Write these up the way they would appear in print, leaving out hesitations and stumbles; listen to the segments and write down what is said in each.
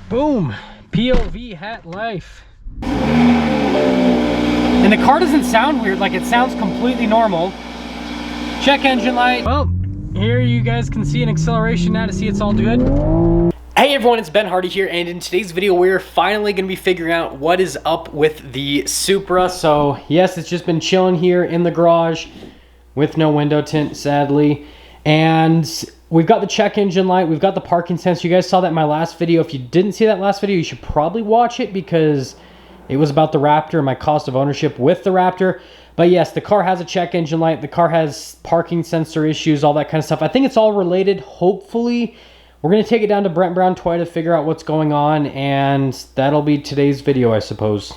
Boom, POV hat life. And the car doesn't sound weird, like it sounds completely normal. Check engine light. Well, here you guys can see an acceleration now to see it's all good. Hey everyone, it's Ben Hardy here, and in today's video we're finally going to be figuring out what is up with the Supra. So yes, it's just been chilling here in the garage with no window tint, sadly. And we've got the check engine light, we've got the parking sensor. You guys saw that in my last video. If you didn't see that last video, you should probably watch it because it was about the Raptor and my cost of ownership with the Raptor. But yes, the car has a check engine light, the car has parking sensor issues, all that kind of stuff. I think it's all related. Hopefully, we're going to take it down to Brent Brown Toy to figure out what's going on, and that'll be today's video, I suppose.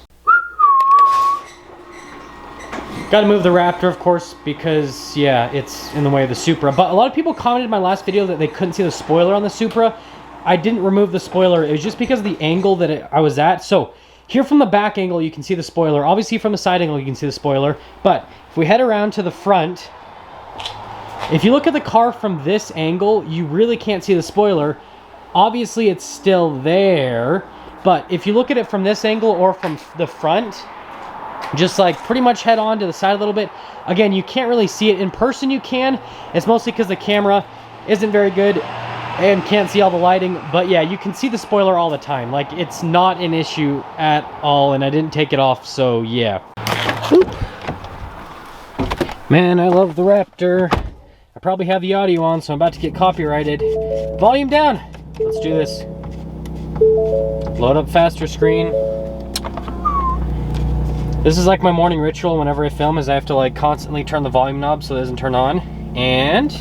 Got to move the Raptor, of course, because, yeah, it's in the way of the Supra. But a lot of people commented in my last video that they couldn't see the spoiler on the Supra. I didn't remove the spoiler. It was just because of the angle that I was at. So here from the back angle, you can see the spoiler. Obviously, from the side angle, you can see the spoiler. But if we head around to the front, if you look at the car from this angle, you really can't see the spoiler. Obviously, it's still there. But if you look at it from this angle or from the front, just like pretty much head on to the side a little bit. Again, you can't really see it. In person, you can. It's mostly because the camera isn't very good and can't see all the lighting. But yeah, you can see the spoiler all the time. Like, it's not an issue at all, and I didn't take it off, so yeah. Oop. Man, I love the Raptor. I probably have the audio on, so I'm about to get copyrighted. Volume down. Let's do this. Load up faster screen. This is like my morning ritual whenever I film, is I have to like constantly turn the volume knob so it doesn't turn on. And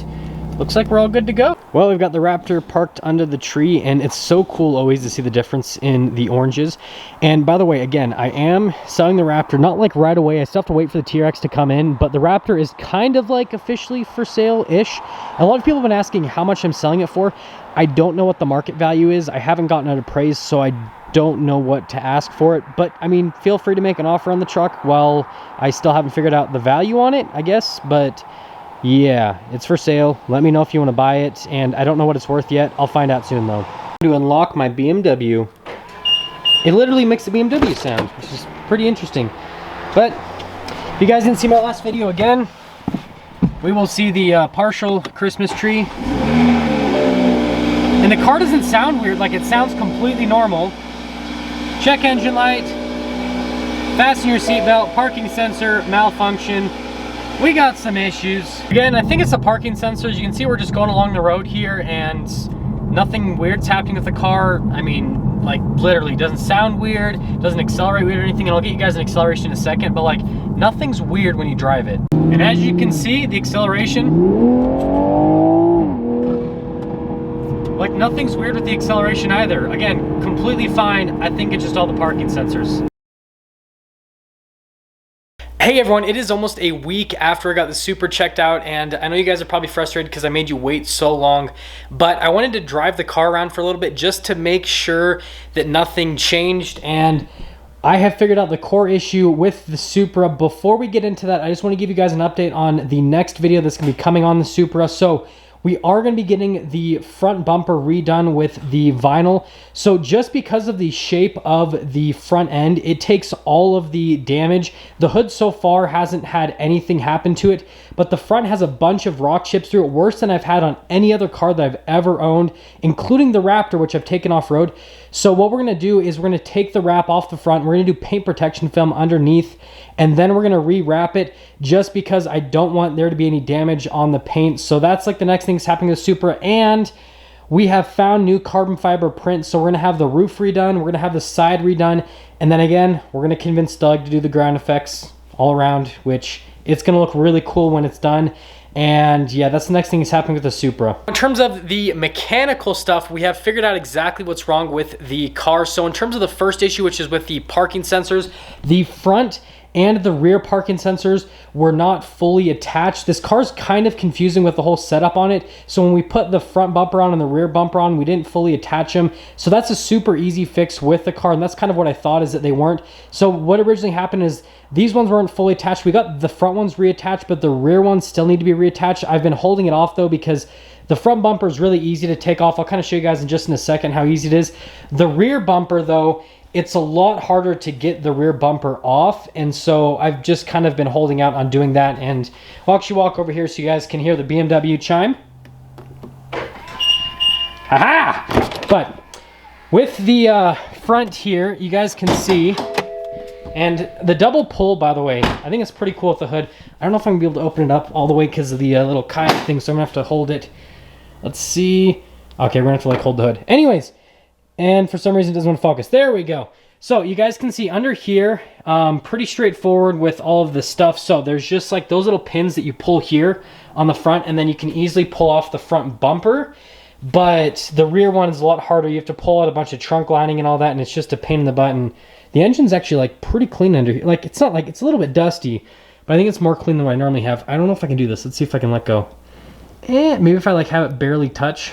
looks like we're all good to go. Well, we've got the Raptor parked under the tree, and it's so cool always to see the difference in the oranges. And by the way, again, I am selling the Raptor, not like right away. I still have to wait for the TRX to come in, but the Raptor is kind of like officially for sale-ish. A lot of people have been asking how much I'm selling it for. I don't know what the market value is. I haven't gotten it appraised, so I don't know what to ask for it. But I mean, feel free to make an offer on the truck while I still haven't figured out the value on it, I guess. But yeah, it's for sale. Let me know if you want to buy it, and I don't know what it's worth yet. I'll find out soon though. To unlock my BMW, it literally makes a BMW sound, which is pretty interesting. But if you guys didn't see my last video, again, we will see the partial Christmas tree. And the car doesn't sound weird, like it sounds completely normal. Check engine light, fasten your seatbelt, parking sensor malfunction. We got some issues. Again, I think it's the parking sensors. You can see we're just going along the road here and nothing weird's happening with the car. I mean, like literally doesn't sound weird, doesn't accelerate weird or anything. And I'll get you guys an acceleration in a second, but like nothing's weird when you drive it. And as you can see, the acceleration, like nothing's weird with the acceleration either. Again, completely fine. I think it's just all the parking sensors. Hey everyone, it is almost a week after I got the Supra checked out, and I know you guys are probably frustrated because I made you wait so long, but I wanted to drive the car around for a little bit just to make sure that nothing changed, and I have figured out the core issue with the Supra. Before we get into that, I just want to give you guys an update on the next video that's going to be coming on the Supra. So we are going to be getting the front bumper redone with the vinyl. So just because of the shape of the front end, it takes all of the damage. The hood so far hasn't had anything happen to it, but the front has a bunch of rock chips through it, worse than I've had on any other car that I've ever owned, including the Raptor, which I've taken off-road. So what we're going to do is we're going to take the wrap off the front. We're going to do paint protection film underneath, and then we're going to re-wrap it just because I don't want there to be any damage on the paint. So that's like the next thing that's happening with Supra. And we have found new carbon fiber prints. So we're going to have the roof redone. We're going to have the side redone. And then again, we're going to convince Doug to do the ground effects all around, which it's going to look really cool when it's done. And yeah, that's the next thing that's happening with the Supra. In terms of the mechanical stuff, we have figured out exactly what's wrong with the car. So in terms of the first issue, which is with the parking sensors, the front and the rear parking sensors were not fully attached. This car's kind of confusing with the whole setup on it. So when we put the front bumper on and the rear bumper on, we didn't fully attach them. So that's a super easy fix with the car. And that's kind of what I thought, is that they weren't. So what originally happened is these ones weren't fully attached. We got the front ones reattached, but the rear ones still need to be reattached. I've been holding it off though because The front bumper is really easy to take off. I'll kind of show you guys in just in a second how easy it is. The rear bumper though, it's a lot harder to get the rear bumper off, and so I've just kind of been holding out on doing that. And I'll actually walk over here so you guys can hear the BMW chime. Haha! But with the front here, you guys can see, and the double pull, by the way, I think it's pretty cool with the hood. I don't know if I'm gonna be able to open it up all the way because of the little kayak thing, so I'm gonna have to hold it. Let's see. Okay, we're gonna have to like hold the hood. Anyways, and for some reason it doesn't want to focus. There we go. So you guys can see under here, pretty straightforward with all of the stuff. So there's just like those little pins that you pull here on the front, and then you can easily pull off the front bumper. But the rear one is a lot harder. You have to pull out a bunch of trunk lining and all that, and it's just a pain in the butt. And the engine's actually like pretty clean under here. Like it's not like, it's a little bit dusty, but I think it's more clean than what I normally have. I don't know if I can do this. Let's see if I can let go. Maybe if I like have it barely touch.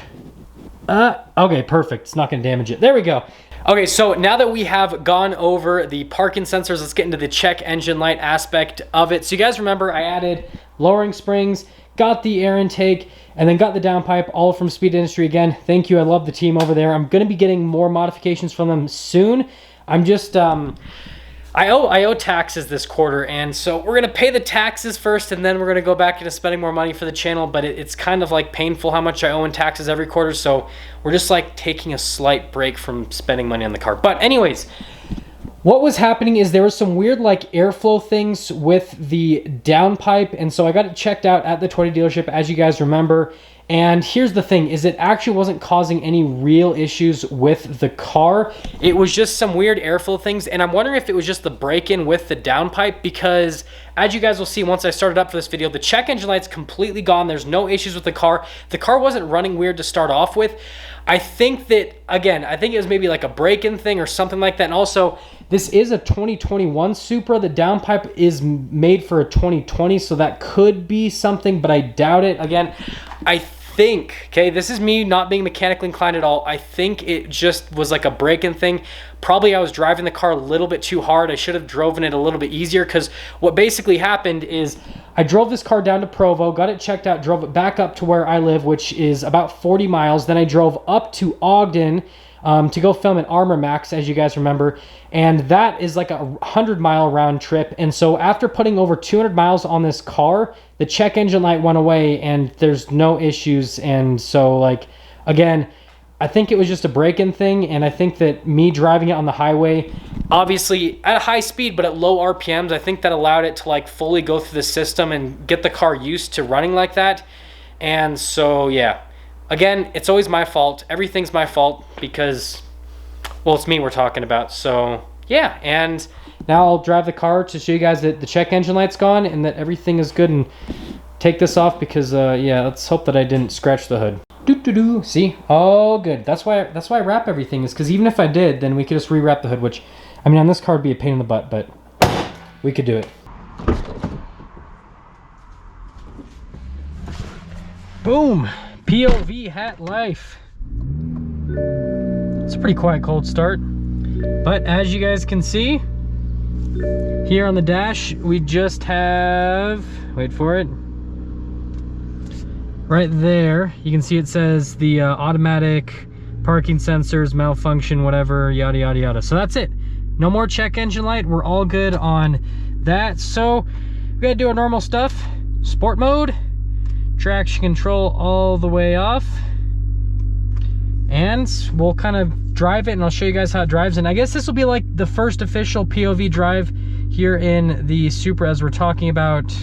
Okay, perfect. It's not gonna damage it. There we go. Okay, so now that we have gone over the parking sensors, let's get into the check engine light aspect of it. So you guys remember I added lowering springs, got the air intake, and then got the downpipe, all from Speed Industry. Again, thank you. I love the team over there. I'm gonna be getting more modifications from them soon. I'm just, I owe taxes this quarter, and so we're gonna pay the taxes first, and then we're gonna go back into spending more money for the channel. But it's kind of like painful how much I owe in taxes every quarter, so we're just like taking a slight break from spending money on the car. But anyways, what was happening is there was some weird like airflow things with the downpipe, and so I got it checked out at the Toyota dealership, as you guys remember. And here's the thing, is it actually wasn't causing any real issues with the car. It was just some weird airflow things, and I'm wondering if it was just the break-in with the downpipe, because as you guys will see once I start it up for this video, the check engine light's completely gone. There's no issues with the car. The car wasn't running weird to start off with. I think that, again, I think it was maybe like a break-in thing or something like that. And also, this is a 2021 Supra. The downpipe is made for a 2020, so that could be something, but I doubt it. Again, I think, okay, this is me not being mechanically inclined at all. I think it just was like a break-in thing. Probably I was driving the car a little bit too hard. I should have driven it a little bit easier, because what basically happened is I drove this car down to Provo, got it checked out, drove it back up to where I live, which is about 40 miles. Then I drove up to Ogden to go film an Armor Max, as you guys remember, and that is like a 100-mile round trip. And so after putting over 200 miles on this car, the check engine light went away and there's no issues. And so, like, again, I think it was just a break-in thing, and I think that me driving it on the highway, obviously at a high speed but at low RPMs, I think that allowed it to like fully go through the system and get the car used to running like that. And so yeah, again, it's always my fault. Everything's my fault because, well, it's me we're talking about. So yeah, and now I'll drive the car to show you guys that the check engine light's gone and that everything is good, and take this off because yeah, let's hope that I didn't scratch the hood. See, all good. That's why I wrap everything, is because even if I did, then we could just rewrap the hood, which, I mean, on this car would be a pain in the butt, but we could do it. Boom, POV hat life. It's a pretty quiet cold start, but as you guys can see here on the dash, we just have, wait for it, right there, you can see it says the automatic parking sensors malfunction, whatever, yada yada yada. So that's it. No more check engine light. We're all good on that. So we gotta do our normal stuff. Sport mode, traction control all the way off, and we'll kind of drive it, and I'll show you guys how it drives. And I guess this will be like the first official POV drive here in the Supra, as we're talking about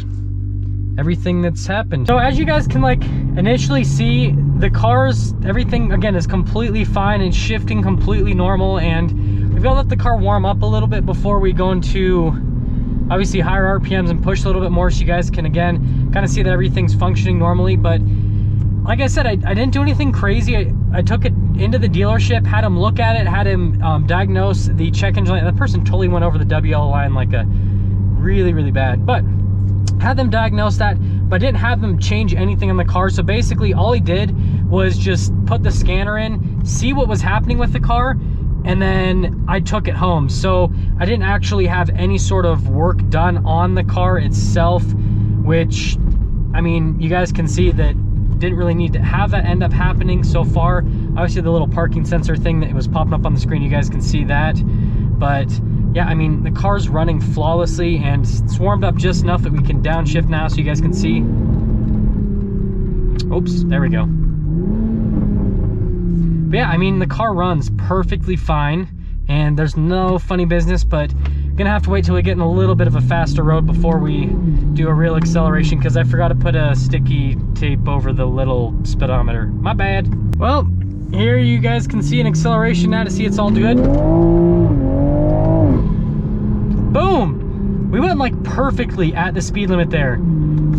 everything that's happened. So as you guys can like initially see, the car's, everything again is completely fine and shifting completely normal, and we've got to let the car warm up a little bit before we go into obviously higher RPMs and push a little bit more, so you guys can again kind of see that everything's functioning normally. But like I said, I didn't do anything crazy. I took it into the dealership, had him look at it, had him diagnose the check engine light. That person totally went over the WL line like a really bad, but had them diagnose that, but didn't have them change anything on the car. So basically all he did was just put the scanner in, see what was happening with the car, and then I took it home. So I didn't actually have any sort of work done on the car itself, which, I mean, you guys can see that didn't really need to have that end up happening so far. Obviously the little parking sensor thing that was popping up on the screen, you guys can see that. But yeah, I mean, the car's running flawlessly, and it's warmed up just enough that we can downshift now so you guys can see. Oops, there we go. But yeah, I mean, the car runs perfectly fine, and there's no funny business, but gonna have to wait till we get in a little bit of a faster road before we do a real acceleration, because I forgot to put a sticky tape over the little speedometer. My bad. Well, here you guys can see an acceleration now to see it's all good. Boom! We went like perfectly at the speed limit there.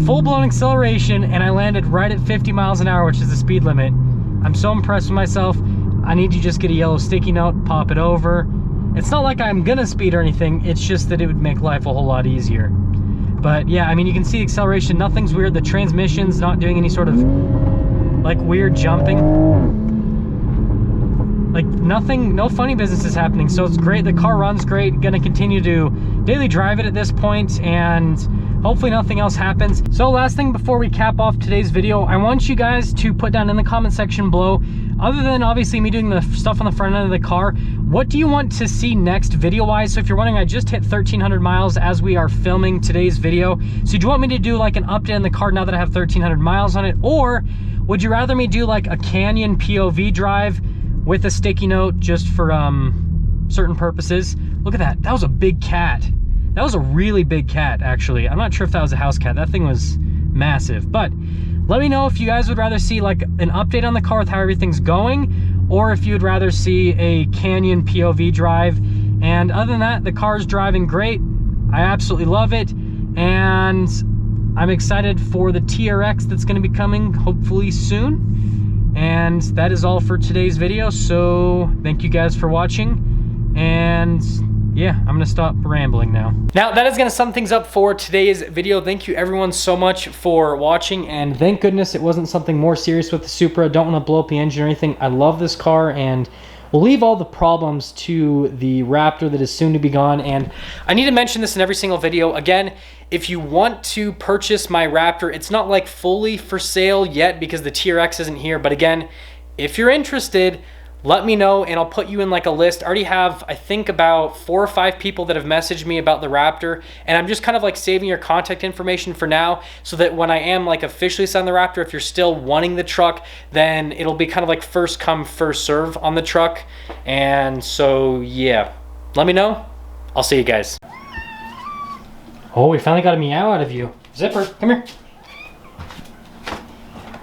Full-blown acceleration, and I landed right at 50 miles an hour, which is the speed limit. I'm so impressed with myself. I need to just get a yellow sticky note, pop it over. It's not like I'm gonna speed or anything, it's just that it would make life a whole lot easier. But yeah, I mean, you can see the acceleration, nothing's weird. The transmission's not doing any sort of like weird jumping. Like nothing, no funny business is happening, so it's great. The car runs great. Gonna continue to daily drive it at this point, and hopefully nothing else happens. So last thing before we cap off today's video, I want you guys to put down in the comment section below, other than obviously me doing the stuff on the front end of the car, what do you want to see next video-wise? So if you're wondering, I just hit 1,300 miles as we are filming today's video. So do you want me to do like an update on the car now that I have 1,300 miles on it? Or would you rather me do like a Canyon POV drive with a sticky note just for certain purposes? Look at that, that was a big cat. That was a really big cat, actually. I'm not sure if that was a house cat. That thing was massive. But let me know if you guys would rather see like an update on the car with how everything's going, or if you'd rather see a Canyon POV drive. And other than that, the car's driving great. I absolutely love it. And I'm excited for the TRX that's gonna be coming hopefully soon. And that is all for today's video. So thank you guys for watching. And yeah, I'm gonna stop rambling now. Now that is gonna sum things up for today's video. Thank you everyone so much for watching, and thank goodness it wasn't something more serious with the Supra. Don't wanna blow up the engine or anything. I love this car, and we'll leave all the problems to the Raptor that is soon to be gone. And I need to mention this in every single video. Again, if you want to purchase my Raptor, it's not like fully for sale yet because the TRX isn't here. But again, if you're interested, let me know and I'll put you in like a list. I already have, I think, about 4 or 5 people that have messaged me about the Raptor, and I'm just kind of like saving your contact information for now so that when I am like officially selling the Raptor, if you're still wanting the truck, then it'll be kind of like first come, first serve on the truck. And so yeah, let me know. I'll see you guys. Oh, we finally got a meow out of you. Zipper, come here.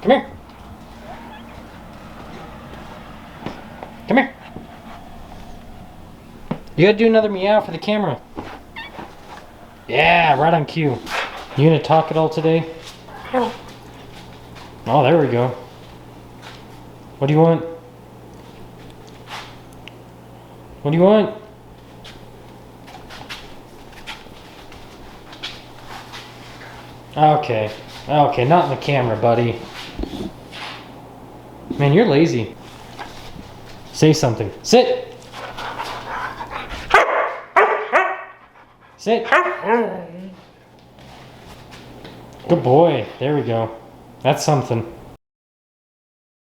Come here. Come here. You gotta do another meow for the camera. Yeah, right on cue. You gonna talk at all today? Oh, there we go. What do you want? What do you want? Okay. Okay, not in the camera, buddy. Man, you're lazy. Say something. Sit! Sit! Good boy. There we go. That's something.